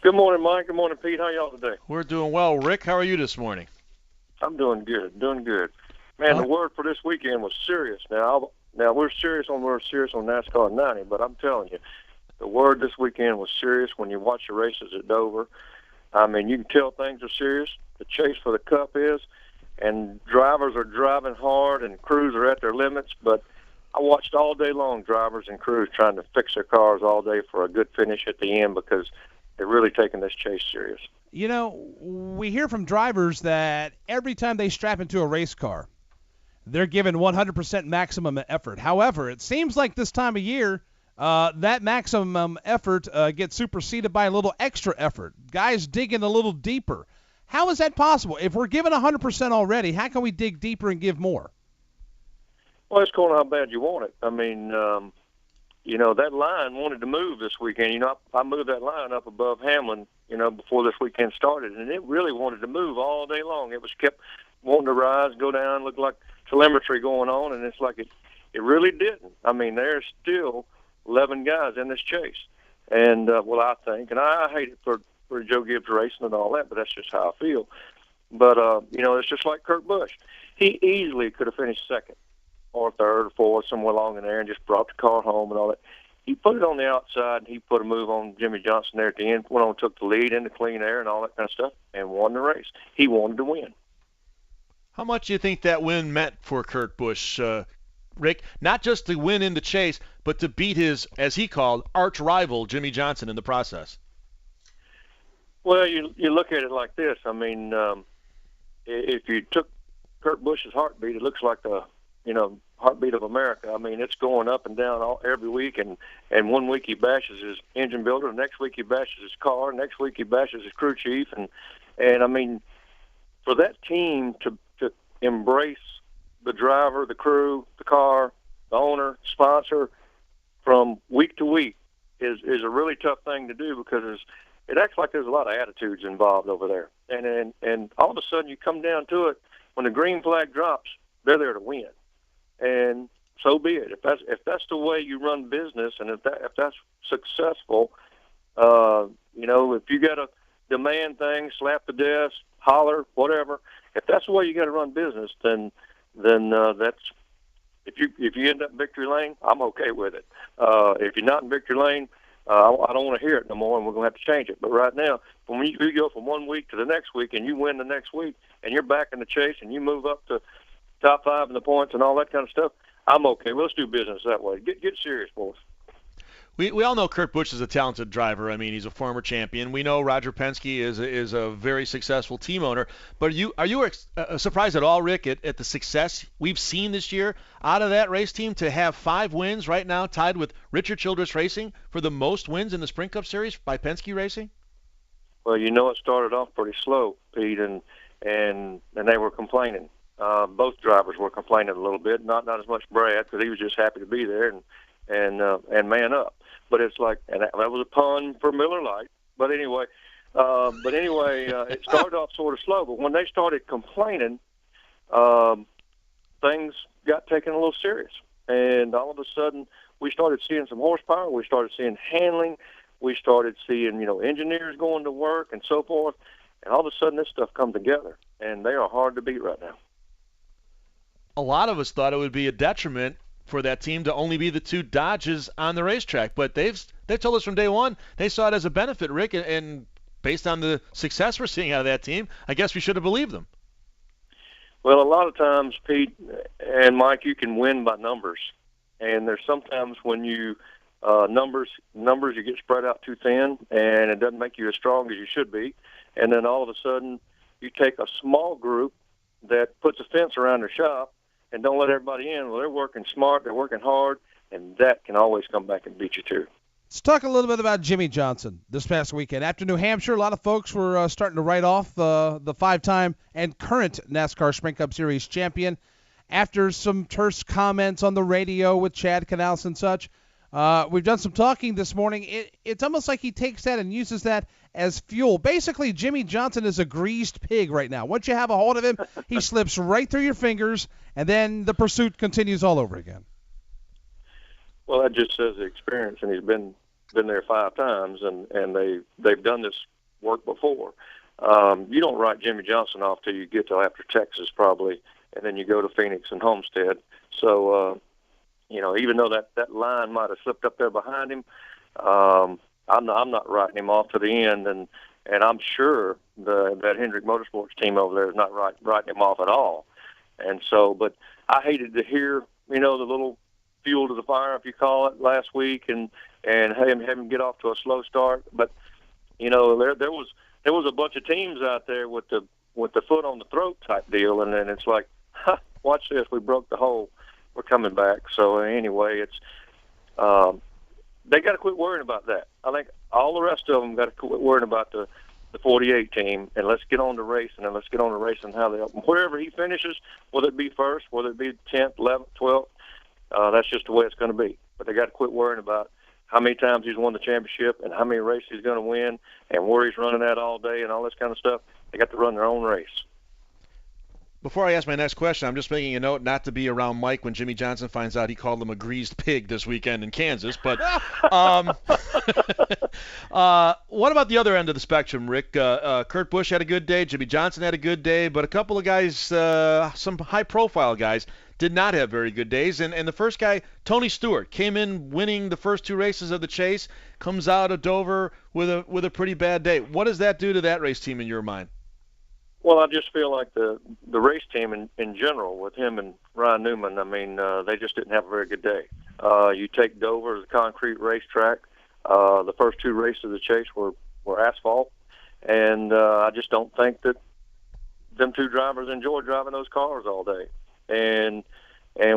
Good morning, Mike. Good morning, Pete. How y'all today? We're doing well. Rick, how are you this morning? I'm doing good, doing good. Man, the word for this weekend was Sirius. Now we're serious on NASCAR 90, but I'm telling you, the word this weekend was Sirius. When you watch the races at Dover, I mean, you can tell things are serious. The chase for the Cup is, and drivers are driving hard, and crews are at their limits. But I watched all day long drivers and crews trying to fix their cars all day for a good finish at the end because they're really taking this chase serious. You know, we hear from drivers that every time they strap into a race car, they're given 100% maximum effort. However, it seems like this time of year, that maximum effort gets superseded by a little extra effort. Guys digging a little deeper. How is that possible? If we're given 100% already, how can we dig deeper and give more? Well, it's going how bad you want it. I mean, that line wanted to move this weekend. I moved that line up above Hamlin, before this weekend started, and it really wanted to move all day long. It was kept wanting to rise, go down, look like telemetry going on, and it's like it really didn't. I mean, there's still 11 guys in this chase. And, I think, and I hate it for Joe Gibbs racing and all that, but that's just how I feel. But, it's just like Kurt Busch. He easily could have finished second or third or fourth, somewhere along in there, and just brought the car home and all that. He put it on the outside, and he put a move on Jimmy Johnson there at the end, went on, took the lead in the clean air and all that kind of stuff, and won the race. He wanted to win. How much do you think that win meant for Kurt Busch, Rick? Not just to win in the chase, but to beat his, as he called, arch rival, Jimmy Johnson, in the process. Well, you look at it like this. I mean, if you took Kurt Busch's heartbeat, it looks like the heartbeat of America. I mean, it's going up and down every week, and one week he bashes his engine builder, the next week he bashes his car, next week he bashes his crew chief, and I mean, for that team to embrace the driver, the crew, the car, the owner, sponsor from week to week is a really tough thing to do because it acts like there's a lot of attitudes involved over there, and all of a sudden you come down to it when the green flag drops, they're there to win. And so be it. If that's the way you run business, and if that's successful, if you got to demand things, slap the desk, holler, whatever. If that's the way you got to run business, then that's if you end up in victory lane, I'm okay with it. If you're not in victory lane, I don't want to hear it no more, and we're going to have to change it. But right now, when you go from one week to the next week, and you win the next week, and you're back in the chase, and you move up to top 5 in the points and all that kind of stuff, I'm okay. Well, let's do business that way. Get serious, boys. We all know Kurt Busch is a talented driver. I mean, he's a former champion. We know Roger Penske is a very successful team owner. But are you surprised at all, Rick, at the success we've seen this year out of that race team to have 5 wins right now, tied with Richard Childress Racing for the most wins in the Sprint Cup Series by Penske Racing? Well, it started off pretty slow, Pete, and they were complaining. Both drivers were complaining a little bit, not as much Brad because he was just happy to be there and man up. But it's like, and that was a pun for Miller Lite. But anyway, it started off sort of slow. But when they started complaining, things got taken a little serious. And all of a sudden, we started seeing some horsepower. We started seeing handling. We started seeing, engineers going to work and so forth. And all of a sudden, this stuff come together. And they are hard to beat right now. A lot of us thought it would be a detriment for that team to only be the 2 Dodges on the racetrack, but they told us from day one they saw it as a benefit, Rick, and based on the success we're seeing out of that team, I guess we should have believed them. Well, a lot of times, Pete and Mike, you can win by numbers, and there's sometimes when you numbers you get spread out too thin, and it doesn't make you as strong as you should be, and then all of a sudden you take a small group that puts a fence around their shop and don't let everybody in. Well, they're working smart, they're working hard, and that can always come back and beat you too. Let's talk a little bit about Jimmy Johnson this past weekend. After New Hampshire, a lot of folks were starting to write off the 5-time and current NASCAR Sprint Cup Series champion. After some terse comments on the radio with Chad Canals and such, we've done some talking this morning. It's almost like he takes that and uses that as fuel. Basically, Jimmy Johnson is a greased pig right now. Once you have a hold of him, he slips right through your fingers, and then the pursuit continues all over again. Well, that just says the experience, and he's been been there 5 times, and they've done this work before. You don't write Jimmy Johnson off till you get to after Texas probably, and then you go to Phoenix and Homestead. So, even though that line might have slipped up there behind him, I'm not writing him off to the end, and I'm sure that Hendrick Motorsports team over there is not writing him off at all. And so, but I hated to hear, the little fuel to the fire, if you call it, last week, and have him get off to a slow start. But there was a bunch of teams out there with the foot on the throat type deal, and then it's like, watch this, we broke the hole, we're coming back. So anyway, it's they got to quit worrying about that. I think all the rest of them got to quit worrying about the 48 team, and let's get on to racing, and let's get on to racing how they wherever he finishes, whether it be first, whether it be 10th, 11th, 12th, that's just the way it's going to be. But they got to quit worrying about how many times he's won the championship and how many races he's going to win and where he's running at all day and all this kind of stuff. They got to run their own race. Before I ask my next question, I'm just making a note not to be around Mike when Jimmy Johnson finds out he called him a greased pig this weekend in Kansas. But what about the other end of the spectrum, Rick? Kurt Busch had a good day. Jimmy Johnson had a good day. But a couple of guys, some high-profile guys, did not have very good days. And the first guy, Tony Stewart, came in winning the first 2 races of the Chase, comes out of Dover with a pretty bad day. What does that do to that race team in your mind? Well, I just feel like the race team in general with him and Ryan Newman, I mean, they just didn't have a very good day. You take Dover as a concrete racetrack. The first 2 races of the Chase were asphalt, and I just don't think that them 2 drivers enjoy driving those cars all day. And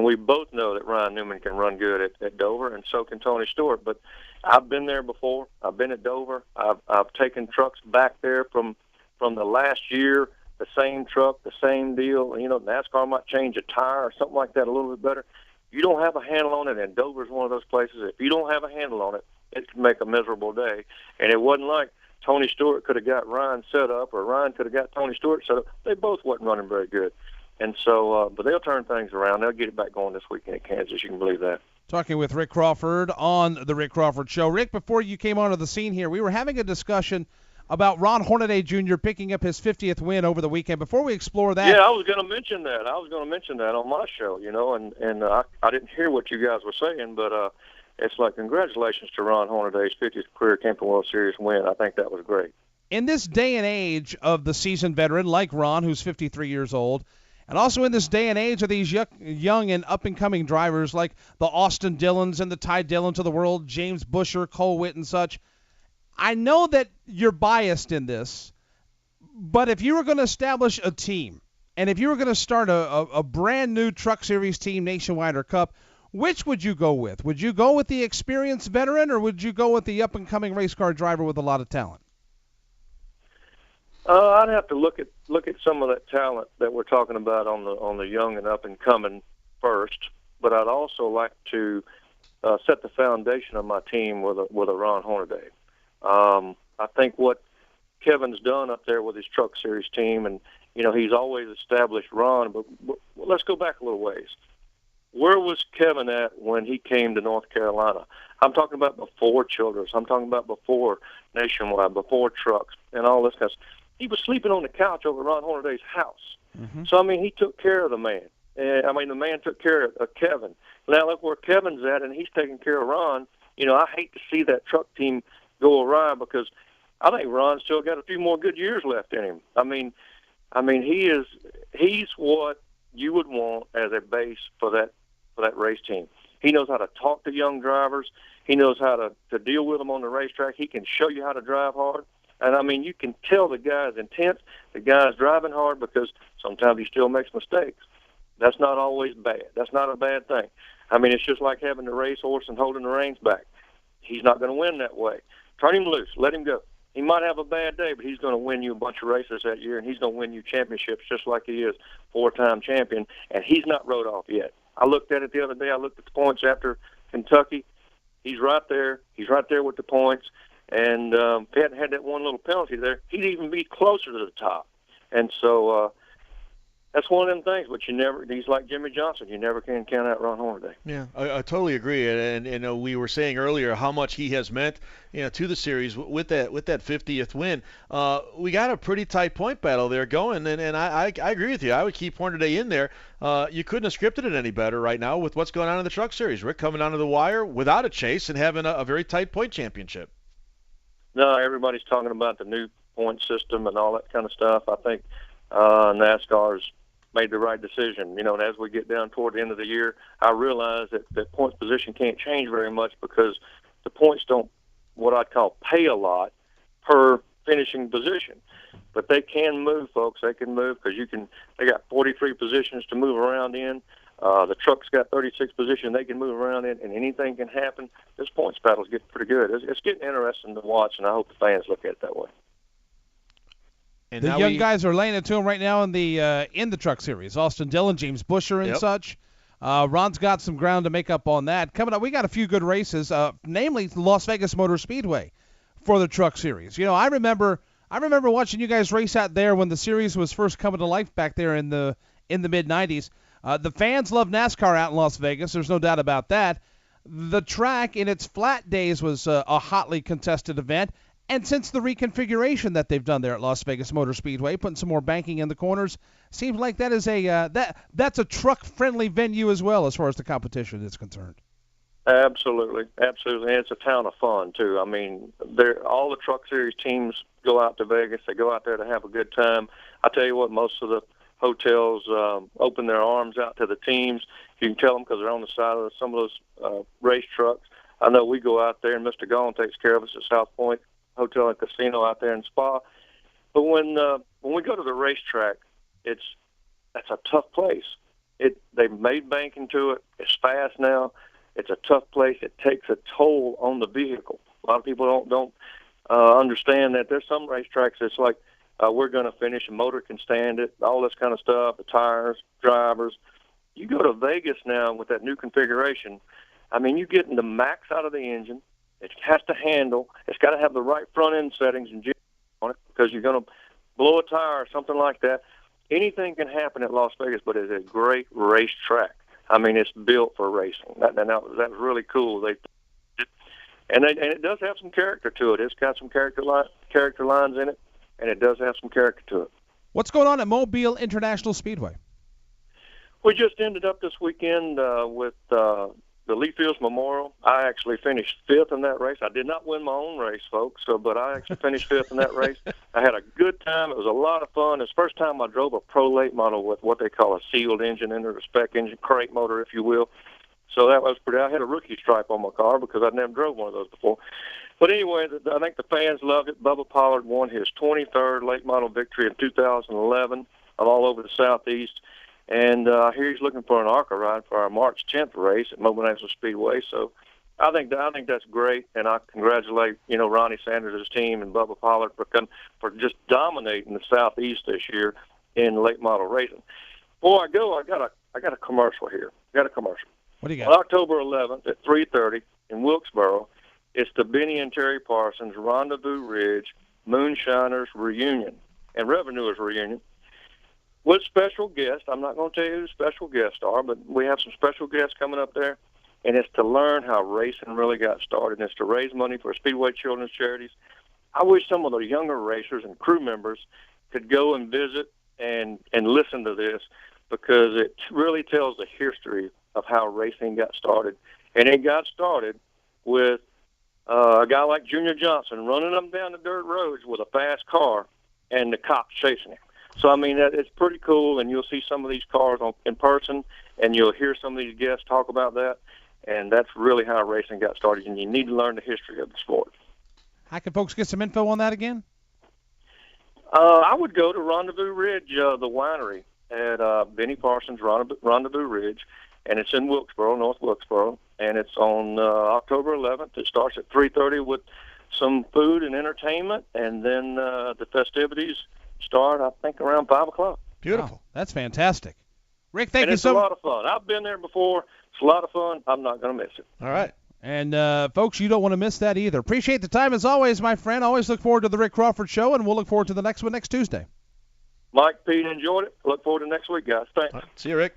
we both know that Ryan Newman can run good at Dover, and so can Tony Stewart. But I've been there before. I've been at Dover. I've taken trucks back there from the last year, the same truck, the same deal. NASCAR might change a tire or something like that a little bit better. You don't have a handle on it, and Dover's one of those places. If you don't have a handle on it, it can make a miserable day. And it wasn't like Tony Stewart could have got Ryan set up or Ryan could have got Tony Stewart set up. They both wasn't running very good. And so, but they'll turn things around. They'll get it back going this weekend at Kansas. You can believe that. Talking with Rick Crawford on the Rick Crawford Show. Rick, before you came onto the scene here, we were having a discussion about Ron Hornaday Jr. picking up his 50th win over the weekend. Before we explore that, yeah, I was going to mention that. On my show, and I didn't hear what you guys were saying, but it's like congratulations to Ron Hornaday's 50th career Camping World Series win. I think that was great. In this day and age of the seasoned veteran like Ron, who's 53 years old, and also in this day and age of these young and up-and-coming drivers like the Austin Dillons and the Ty Dillons of the world, James Busher, Cole Witt, and such, I know that you're biased in this, but if you were going to establish a team, and if you were going to start a brand new Truck Series team, Nationwide or Cup, which would you go with? Would you go with the experienced veteran, or would you go with the up-and-coming race car driver with a lot of talent? I'd have to look at some of that talent that we're talking about on the young and up-and-coming first, but I'd also like to set the foundation of my team with a Ron Hornaday. I think what Kevin's done up there with his Truck Series team, and he's always established Ron, but let's go back a little ways. Where was Kevin at when he came to North Carolina? I'm talking about before Childress. I'm talking about before Nationwide, before trucks, and all this kind of stuff. He was sleeping on the couch over Ron Hornaday's house. Mm-hmm. So, he took care of the man. The man took care of Kevin. Now, look where Kevin's at, and he's taking care of Ron. I hate to see that truck team go awry because I think Ron's still got a few more good years left in him. He's what you would want as a base for that race team. He knows how to talk to young drivers. He knows how to deal with them on the racetrack. He can show you how to drive hard. And, you can tell the guy's intense, the guy's driving hard because sometimes he still makes mistakes. That's not always bad. That's not a bad thing. It's just like having the racehorse and holding the reins back. He's not going to win that way. Turn him loose. Let him go. He might have a bad day, but he's going to win you a bunch of races that year, and he's going to win you championships just like he is, 4-time champion, and he's not rode off yet. I looked at it the other day. I looked at the points after Kentucky. He's right there. He's right there with the points. And if he hadn't had that one little penalty there, he'd even be closer to the top. And so that's one of them things. But he's like Jimmy Johnson. You never can count out Ron Hornaday. Yeah, I totally agree. And we were saying earlier how much he has meant, to the series with that 50th win. We got a pretty tight point battle there going, and I agree with you. I would keep Hornaday in there. You couldn't have scripted it any better right now with what's going on in the Truck Series. Rick coming onto the wire without a chase and having a very tight point championship. No, everybody's talking about the new point system and all that kind of stuff. I think NASCAR's made the right decision. And as we get down toward the end of the year, I realize that points position can't change very much because the points don't, what I'd call, pay a lot per finishing position. But they can move, folks. They can move because they got 43 positions to move around in. The truck's got 36 positions they can move around in, and anything can happen. This points battle's getting pretty good. It's getting interesting to watch, and I hope the fans look at it that way. And the young guys are laying it to him right now in the Truck Series. Austin Dillon, James Busher, and such. Ron's got some ground to make up on that. Coming up, we got a few good races, namely Las Vegas Motor Speedway for the Truck Series. I remember watching you guys race out there when the series was first coming to life back there in the mid '90s. The fans love NASCAR out in Las Vegas. There's no doubt about that. The track in its flat days was a hotly contested event. And since the reconfiguration that they've done there at Las Vegas Motor Speedway, putting some more banking in the corners, seems like that is that's a truck-friendly venue as well as far as the competition is concerned. Absolutely. And it's a town of fun too. I mean, all the Truck Series teams go out to Vegas. They go out there to have a good time. I tell you what, most of the hotels open their arms out to the teams. You can tell them because they're on the side of some of those race trucks. I know we go out there, and Mr. Gone takes care of us at South Point Hotel and Casino out there in Spa. But when we go to the racetrack, that's a tough place. They've made banking to it. It's fast now. It's a tough place. It takes a toll on the vehicle. A lot of people don't understand that. There's some racetracks that's like we're going to finish. A motor can stand it. All this kind of stuff. The tires, drivers. You go to Vegas now with that new configuration. I mean, you're getting the max out of the engine. It has to handle. It's got to have the right front end settings and on it because you're going to blow a tire or something like that. Anything can happen at Las Vegas, but it's a great racetrack. I mean, it's built for racing. That was really cool. And it does have some character to it. It's got some character lines in it, and it does have some character to it. What's going on at Mobile International Speedway? We just ended up this weekend with the Lee Fields Memorial. I actually finished 5th in that race. I did not win my own race, folks, but I actually finished 5th in that race. I had a good time. It was a lot of fun. It's the first time I drove a pro late model with what they call a sealed engine under the spec engine, crate motor, if you will. So that was pretty. I had a rookie stripe on my car because I'd never drove one of those before. But anyway, I think the fans loved it. Bubba Pollard won his 23rd late model victory in 2011. I'm all over the Southeast. And here he's looking for an ARCA ride for our March 10th race at Mobile National Speedway. So I think that's great, and I congratulate Ronnie Sanders' team and Bubba Pollard for just dominating the Southeast this year in late model racing. Before I go, I got a commercial here. What do you got? On October 11th at 3:30 in Wilkesboro, it's the Benny and Terry Parsons Rendezvous Ridge Moonshiners Reunion and Revenuers Reunion. With special guests. I'm not going to tell you who the special guests are, but we have some special guests coming up there, and it's to learn how racing really got started, and it's to raise money for Speedway Children's Charities. I wish some of the younger racers and crew members could go and visit and listen to this because it really tells the history of how racing got started. And it got started with a guy like Junior Johnson running up and down the dirt roads with a fast car and the cops chasing him. So, I mean, it's pretty cool, and you'll see some of these cars in person, and you'll hear some of these guests talk about that, and that's really how racing got started, and you need to learn the history of the sport. How can folks get some info on that again? I would go to Rendezvous Ridge, the winery at Benny Parsons Rendezvous Ridge, and it's in Wilkesboro, North Wilkesboro, and it's on October 11th. It starts at 3:30 with some food and entertainment, and then the festivities start, I think, around 5 o'clock. Beautiful. Wow, that's fantastic. Rick, thank you so much. much. It's a lot of fun. I've been there before. It's a lot of fun. I'm not going to miss it. All right. And, folks, you don't want to miss that either. Appreciate the time as always, my friend. Always look forward to the Rick Crawford Show, and we'll look forward to the next one next Tuesday. Mike, Pete, enjoyed it. Look forward to next week, guys. Thanks. See you, Rick.